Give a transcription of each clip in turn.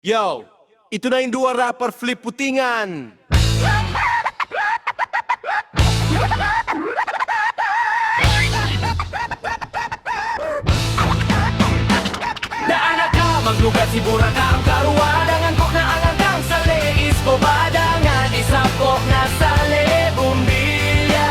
Yo, ito na yung dua rapper Flip Putingan. Daanak ka, maglugat si Buraka ang karuwadangan ko na ang hanggang sa leis ko badangan isap ko na sa lebumbilya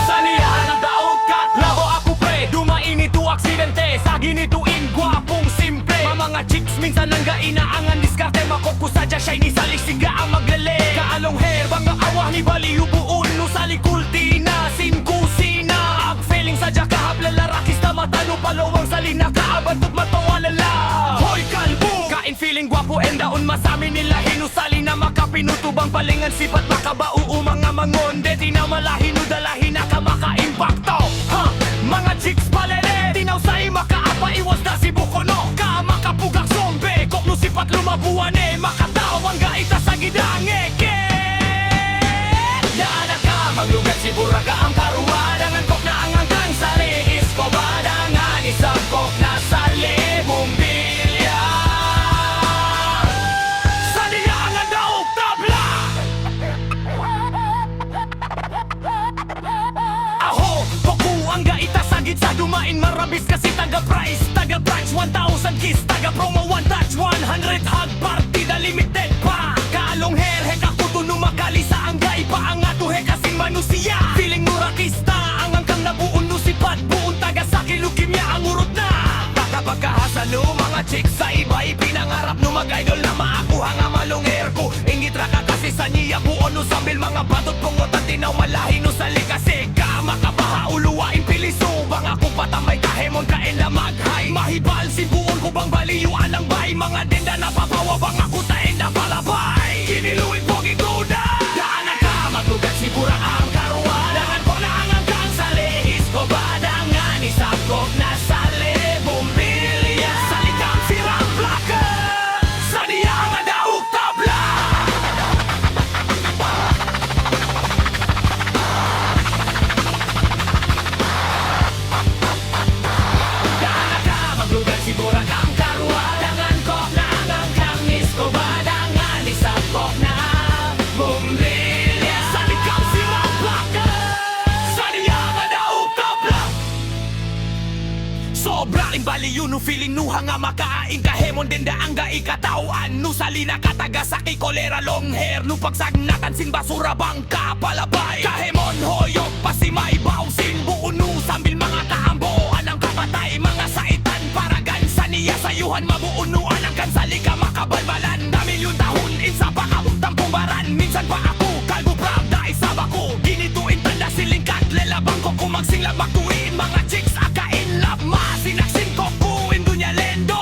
Sanihan ang daot ka, labo ako pre Dumain ito aksidente, sa ginituin gwapong simple Mga chicks minsan ang gainaangan diskarte Makukusadya shiny sa lisiga ang maglele Kaalong hair, banga awah ni baliw buon no sa likulti na sinkusina Ag feeling sadya kahapla larakis na matano palawang salina kaabantot matawalala Hoy kalbo! Kain feeling gwapo and daon masami nila hinusali na makapinutubang palingan sipat makabao mga mangonde Di na malahino dalahin na ka maka-impacto ha? Mga chicks palere Tinaw sa'y makaapa iwas na si Bukono Ka makapugak zombe Kok no sipat lumabuan makataw ang gaita sa gidangeke Daanak ka maglugat si Buraka ang karuwadangan kok na ang hanggang sa leis ko badangan isang kok na sa lebumbilya Sa diyangan daog tabla Aho, boku ang gaita sagit sa dumain marabis kasi taga-price Taga-branch 1,000 kiss Taga-promo 1 touch 100 hug partida limited pa Kaalong hair hek ako to numakali sa anggay pa ang ato hek kasing manusiya Feeling murakista ang angkang nabuon no sipat buon taga sa kilukimya ang urot na Pagkahasalo mga chicks sa iba ipinangarap no mag-idol na maakuha nga malong hair ko Ingit ra ka kasi sa niya buon no sambil mga batot pungot at tinaw malahi no sa likasig ka makabaha uluwain piliso bang ako patamay kahemon kain la maghay Mahibal si buon ko bang baliyuan ang bay mga denda na papawa bang ako taen na palabay Kiniluin pogi gruda Daanan ka maglugat si Buraka ang karuwadangan ko na ang hanggang sa lehis ko badangan isabkok na sa lebumbilya Sa likang sirang plaka Sa diyangan daog tabla Daanan ka maglugat si Buraka ang karuwadangan ko na ang hanggang isko badangan isabkok na bumbilya Sa likang sirang plaka Sa diyangan daog tabla Sobrang baliw no feeling no hanga makaain kahemon din da ang gaikatawan no salina kataga sa kolera long hair no pagsagnatan sin basura bangka palabay kahemon hoyok pasimay bouncing buo no sambil mga kaamboan ang kapatay mga saitan paragan sa niya sayuhan mabuunuan ang kansalika makabalbalan na milyon tahon insa pakabutang pumbaran minsan pa ako kalbo pravda isaba ko ginituin tanda silingkat lelabang ko kumagsingla magtuin mga chicks akain love masinaksin ko kuin dunya lendo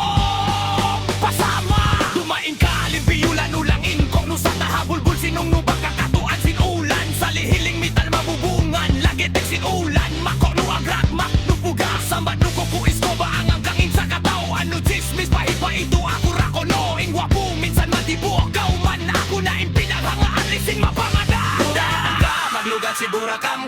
pasama dumain ka limpiyulan ulangin kok no sa tahabulbul sinong no bagkakatuan sinulan sa lihiling mital mabubungan lagitek sinulan mako no agrak mak no puga sambat no kukuis ko ba ang hanggang sa katawan no chismis pahipa ito ako rako no ingwapo minsan matibuok kauman ako na impinaghanga alisin mapangada Daan ka maglugat si Burakam